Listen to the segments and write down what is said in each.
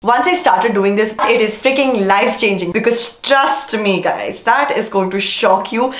Once I started doing this, it is freaking life-changing because trust me guys, that is going to shock you.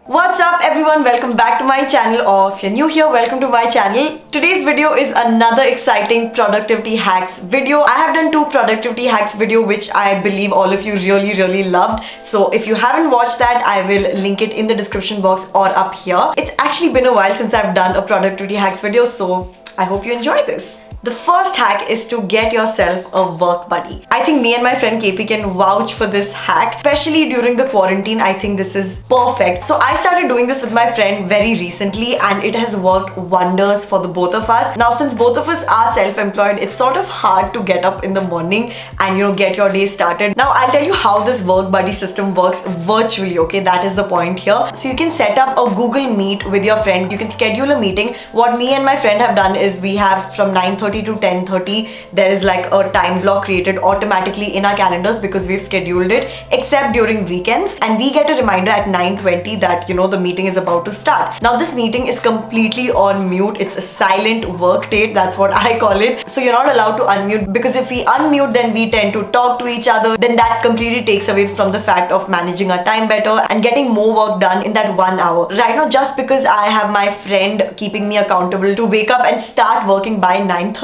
What's up everyone, welcome back to my channel, or if you're new here, welcome to my channel. Today's video is another exciting productivity hacks video. I have done two productivity hacks video which I believe all of you really loved. So if you haven't watched that, I will link it in the description box or up here. It's actually been a while since I've done a productivity hacks video, so I hope you enjoy this. The first hack is to get yourself a work buddy. I think me and my friend KP can vouch for this hack, especially during the quarantine. I think this is perfect. So I started doing this with my friend very recently and it has worked wonders for the both of us. Now since both of us are self-employed, it's sort of hard to get up in the morning and get your day started. Now I'll tell you how this work buddy system works virtually, okay? That is the point here. So you can set up a Google Meet with your friend. You can schedule a meeting. What me and my friend have done is we have from 9:30 to 10:30 there is like a time block created automatically in our calendars because we've scheduled it, except during weekends, and we get a reminder at 9:20 that the meeting is about to start. Now this meeting is completely on mute. It's a silent work date, that's what I call it. So you're not allowed to unmute, because if we unmute then we tend to talk to each other. Then that completely takes away from the fact of managing our time better and getting more work done in that 1 hour. Right now, just because I have my friend keeping me accountable to wake up and start working by 9:30,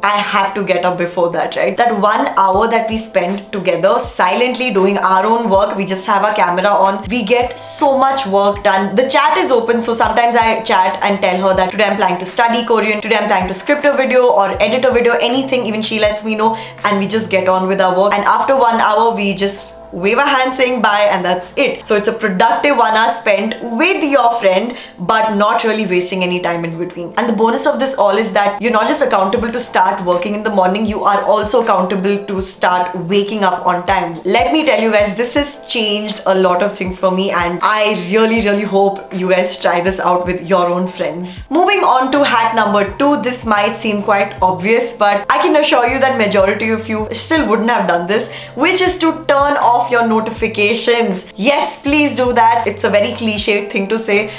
I have to get up before that, right? That 1 hour that we spend together silently doing our own work, we just have our camera on, we get so much work done. The chat is open, so sometimes I chat and tell her that today I'm planning to study Korean, today I'm planning to script a video or edit a video, anything, even she lets me know, and we just get on with our work. And after 1 hour we just wave a hand saying bye, and that's it. So it's a productive 1 hour spent with your friend but not really wasting any time in between. And the bonus of this all is that you're not just accountable to start working in the morning, you are also accountable to start waking up on time. Let me tell you guys, this has changed a lot of things for me, and I really hope you guys try this out with your own friends. Moving on to hack number 2. This might seem quite obvious, but I can assure you that majority of you still wouldn't have done this, which is to turn off your notifications. Yes, please do that. It's a very cliched thing to say,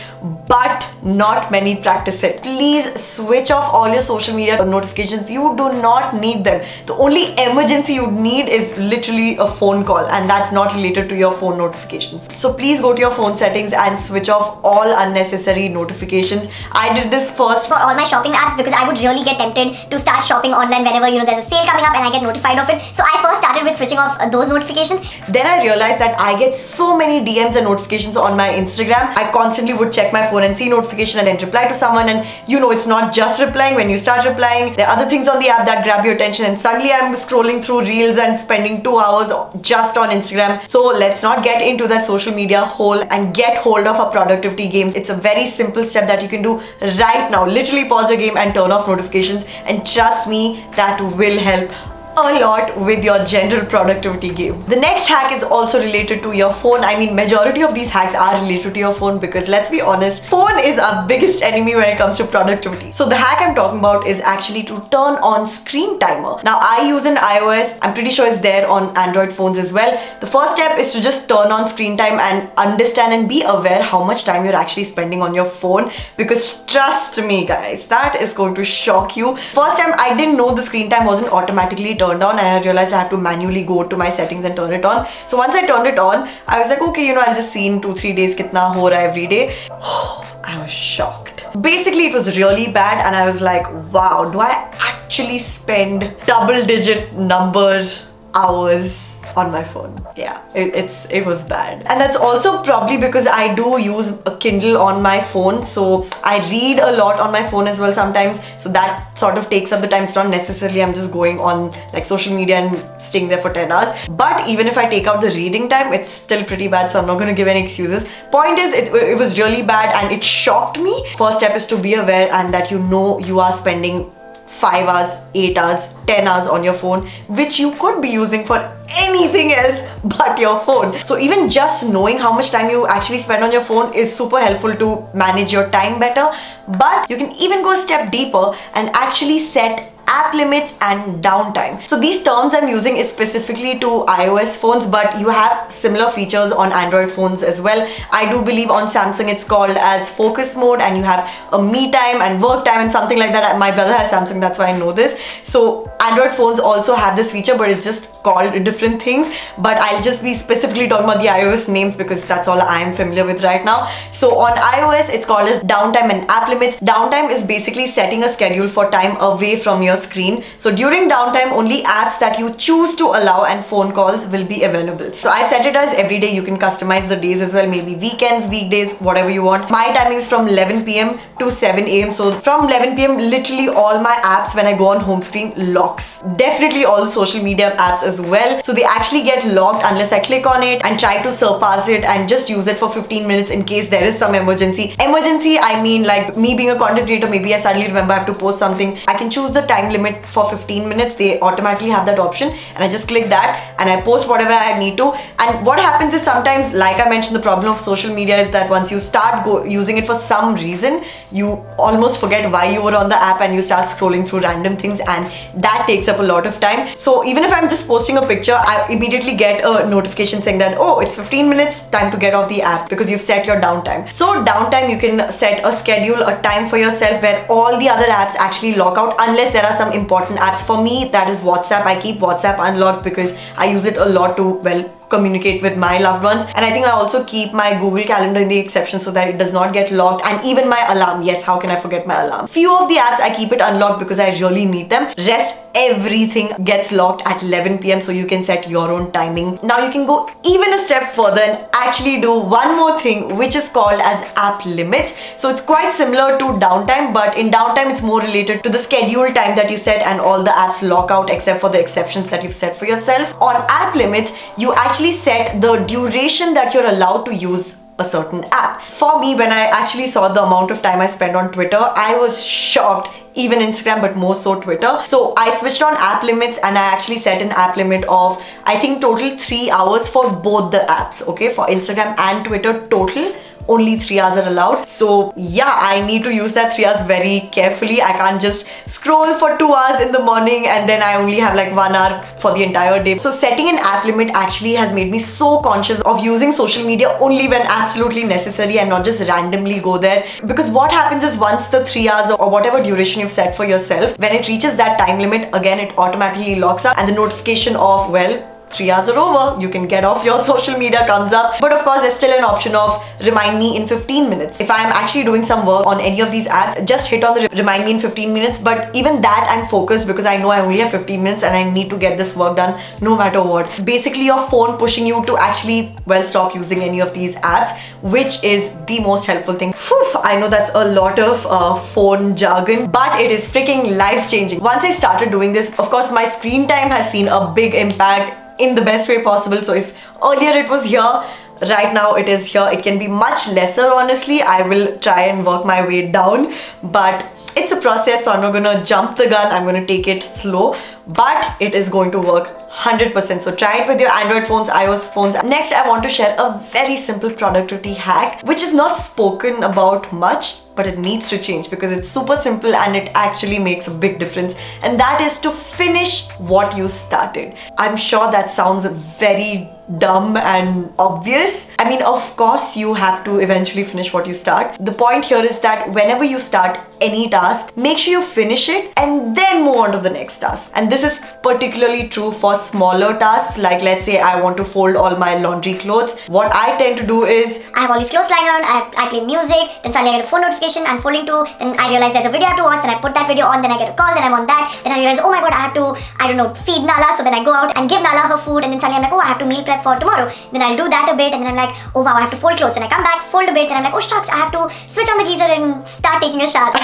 but not many practice it. Please switch off all your social media notifications. You do not need them. The only emergency you need is literally a phone call, and that's not related to your phone notifications. So please go to your phone settings and switch off all unnecessary notifications. I did this first for all my shopping apps because I would really get tempted to start shopping online whenever there's a sale coming up and I get notified of it. So I first started with switching off those notifications. Then I realized that I get so many DMs and notifications on my Instagram. I constantly would check my phone and see notification and then reply to someone, and it's not just replying. When you start replying, there are other things on the app that grab your attention, and suddenly I'm scrolling through reels and spending 2 hours just on Instagram. So let's not get into that social media hole and get hold of our productivity games. It's a very simple step that you can do right now. Literally pause your game and turn off notifications, and trust me, that will help a lot with your general productivity game. The next hack is also related to your phone. I mean, majority of these hacks are related to your phone because let's be honest, phone is our biggest enemy when it comes to productivity. So the hack I'm talking about is actually to turn on screen timer. Now I use an iOS. I'm pretty sure it's there on Android phones as well. The first step is to just turn on screen time and understand and be aware how much time you're actually spending on your phone, because trust me guys, that is going to shock you. First time I didn't know the screen time wasn't automatically turned on, and I realized I have to manually go to my settings and turn it on. So once I turned it on, I was like, okay, I'll just see in 2-3 days kitna ho raha every day. I was shocked. Basically, it was really bad, and I was like, wow, do I actually spend double-digit number hours on my phone? Yeah, it was bad. And that's also probably because I do use a Kindle on my phone, so I read a lot on my phone as well sometimes, so that sort of takes up the time. It's not necessarily I'm just going on like social media and staying there for 10 hours. But even if I take out the reading time, it's still pretty bad, so I'm not going to give any excuses. Point is, it was really bad and it shocked me. First step is to be aware and that you are spending 5 hours, 8 hours, 10 hours on your phone, which you could be using for anything else but your phone. So even just knowing how much time you actually spend on your phone is super helpful to manage your time better. But you can even go a step deeper and actually set app limits and downtime. So these terms I'm using is specifically to iOS phones, but you have similar features on Android phones as well. I do believe on Samsung it's called as focus mode, and you have a me time and work time and something like that. My brother has Samsung, that's why I know this. So Android phones also have this feature, but it's just called different things. But I'll just be specifically talking about the iOS names because that's all I am familiar with right now. So on iOS it's called as downtime and app limits. Downtime is basically setting a schedule for time away from your screen. So during downtime, only apps that you choose to allow and phone calls will be available. So I've set it as every day. You can customize the days as well, maybe weekends, weekdays, whatever you want. My timing is from 11 p.m. to 7 a.m. So from 11 p.m. literally all my apps when I go on home screen locks. Definitely all social media apps as well. So they actually get locked unless I click on it and try to surpass it and just use it for 15 minutes in case there is some emergency. Emergency, I mean like me being a content creator, maybe I suddenly remember I have to post something. I can choose the time limit for 15 minutes. They automatically have that option and I just click that and I post whatever I need to. And what happens is sometimes, like I mentioned, the problem of social media is that once you start using it for some reason, you almost forget why you were on the app and you start scrolling through random things, and that takes up a lot of time. So even if I'm just posting a picture, I immediately get a notification saying that, oh, it's 15 minutes, time to get off the app because you've set your downtime. So downtime, you can set a schedule, a time for yourself where all the other apps actually lock out unless there are some important apps. For me, that is WhatsApp. I keep WhatsApp unlocked because I use it a lot to, well, communicate with my loved ones. And I think I also keep my Google Calendar in the exception so that it does not get locked, and even my alarm. Yes, how can I forget my alarm? Few of the apps I keep it unlocked because I really need them. Rest, everything gets locked at 11 p.m. so you can set your own timing. Now you can go even a step further and actually do one more thing, which is called as app limits. So it's quite similar to downtime, but in downtime it's more related to the scheduled time that you set and all the apps lock out except for the exceptions that you've set for yourself. On app limits, you actually set the duration that you're allowed to use a certain app. For me, when I actually saw the amount of time I spent on Twitter, I was shocked. Even Instagram, but more so Twitter. So I switched on app limits and I actually set an app limit of, I think, total 3 hours for both the apps. Okay, for Instagram and Twitter, total only 3 hours are allowed. So yeah, I need to use that 3 hours very carefully. I can't just scroll for 2 hours in the morning and then I only have like 1 hour for the entire day. So setting an app limit actually has made me so conscious of using social media only when absolutely necessary and not just randomly go there. Because what happens is once the 3 hours or whatever duration you've set for yourself, when it reaches that time limit, again it automatically locks up and the notification of, well, 3 hours are over, you can get off your social media comes up. But of course there's still an option of remind me in 15 minutes. If I'm actually doing some work on any of these apps, just hit on the remind me in 15 minutes. But even that I'm focused because I know I only have 15 minutes and I need to get this work done no matter what. Basically your phone pushing you to actually, well, stop using any of these apps, which is the most helpful thing. Whew, I know that's a lot of phone jargon, but it is freaking life-changing. Once I started doing this, of course my screen time has seen a big impact in the best way possible. So if earlier it was here, right now it is here. It can be much lesser, honestly. I will try and work my way down, but it's a process, so I'm not gonna jump the gun. I'm gonna take it slow, but it is going to work 100%. So try it with your Android phones, iOS phones. Next, I want to share a very simple productivity hack, which is not spoken about much, but it needs to change because it's super simple and it actually makes a big difference. And that is to finish what you started. I'm sure that sounds very dumb and obvious. I mean, of course you have to eventually finish what you start. The point here is that whenever you start any task, make sure you finish it and then move on to the next task. And this is particularly true for smaller tasks, like let's say I want to fold all my laundry clothes. What I tend to do is, I have all these clothes lying around, I play music, then suddenly I get a phone notification, I'm folding to, then I realize there's a video I have to watch, then I put that video on, then I get a call, then I'm on that, then I realize, oh my god, I have to, I don't know, feed Nala, so then I go out and give Nala her food, and then suddenly I'm like, oh, I have to meal prep for tomorrow. Then I'll do that a bit, and then I'm like, oh wow, I have to fold clothes, and I come back, fold a bit, and I'm like, oh shucks, I have to switch on the geyser and start taking a shower.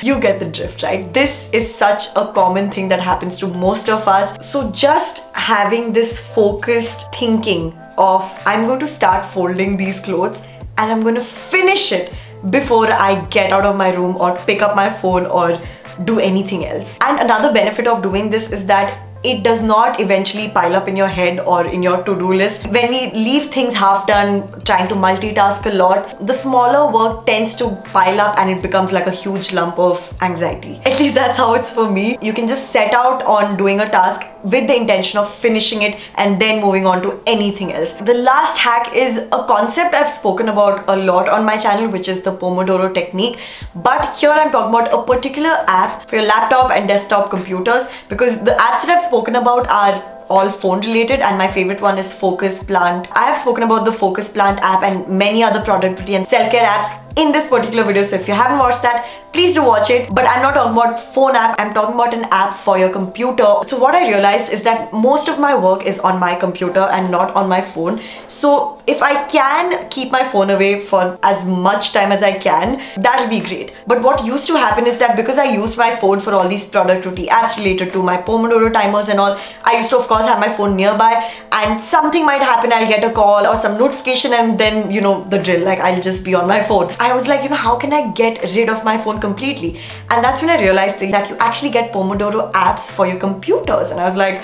You get the drift, right? This is such a common thing that happens to most of us. So just having this focused thinking of, I'm going to start folding these clothes and I'm going to finish it before I get out of my room or pick up my phone or do anything else. And another benefit of doing this is that it does not eventually pile up in your head or in your to-do list. When we leave things half done, trying to multitask a lot, the smaller work tends to pile up and it becomes like a huge lump of anxiety. At least that's how it's for me. You can just set out on doing a task with the intention of finishing it and then moving on to anything else. The last hack is a concept I've spoken about a lot on my channel, which is the Pomodoro technique. But here I'm talking about a particular app for your laptop and desktop computers, because the apps that I've spoken about are all phone related, and my favorite one is Focus Plant. I have spoken about the Focus Plant app and many other productivity and self-care apps in this particular video, so if you haven't watched that, please do watch it. But I'm not talking about phone app, I'm talking about an app for your computer. So what I realized is that most of my work is on my computer and not on my phone. So if I can keep my phone away for as much time as I can, that'll be great. But what used to happen is that because I use my phone for all these productivity apps related to my Pomodoro timers and all, I used to of course have my phone nearby, and something might happen, I'll get a call or some notification, and then you know the drill, like I'll just be on my phone. I was like, you know, how can I get rid of my phone completely? And that's when I realized that you actually get Pomodoro apps for your computers, and I was like,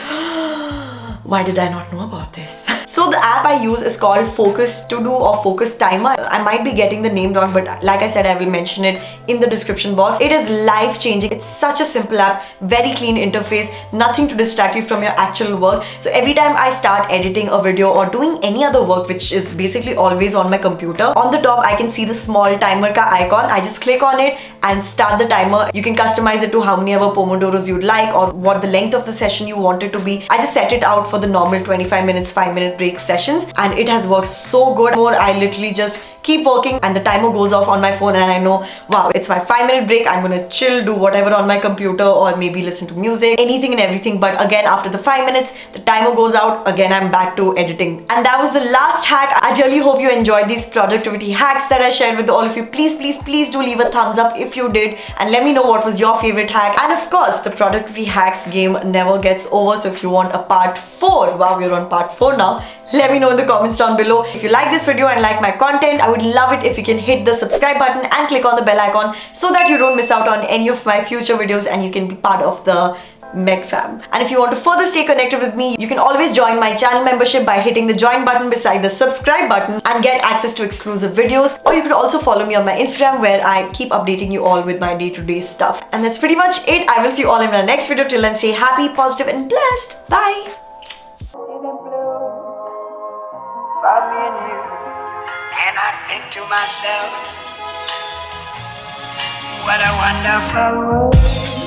why did I not know about this? So the app I use is called Focus To Do or Focus Timer. I might be getting the name wrong, but like I said, I will mention it in the description box. It is life-changing. It's such a simple app, very clean interface, nothing to distract you from your actual work. So every time I start editing a video or doing any other work, which is basically always on my computer, on the top I can see the small timer ka icon. I just click on it and start the timer. You can customize it to how many ever Pomodoros you'd like or what the length of the session you want it to be. I just set it out for the normal 25 minutes, 5-minute break sessions, and it has worked so good. I literally just keep working and the timer goes off on my phone, and I know, wow, it's my 5-minute break. I'm gonna chill, do whatever on my computer, or maybe listen to music, anything and everything. But again, after the 5 minutes, the timer goes out, again I'm back to editing. And that was the last hack. I really hope you enjoyed these productivity hacks that I shared with all of you. Please do leave a thumbs up if you did, and let me know what was your favorite hack. And of course, the productivity hacks game never gets over, so if you want a part 4, wow, we're on part 4 now, let me know in the comments down below. If you like this video and like my content, I would love it if you can hit the subscribe button and click on the bell icon so that you don't miss out on any of my future videos and you can be part of the Meg fam. And if you want to further stay connected with me, you can always join my channel membership by hitting the join button beside the subscribe button and get access to exclusive videos. Or you could also follow me on my Instagram, where I keep updating you all with my day-to-day stuff. And that's pretty much it. I will see you all in my next video. Till then, stay happy, positive and blessed. Bye. About me and you, and I think to myself, what a wonderful world.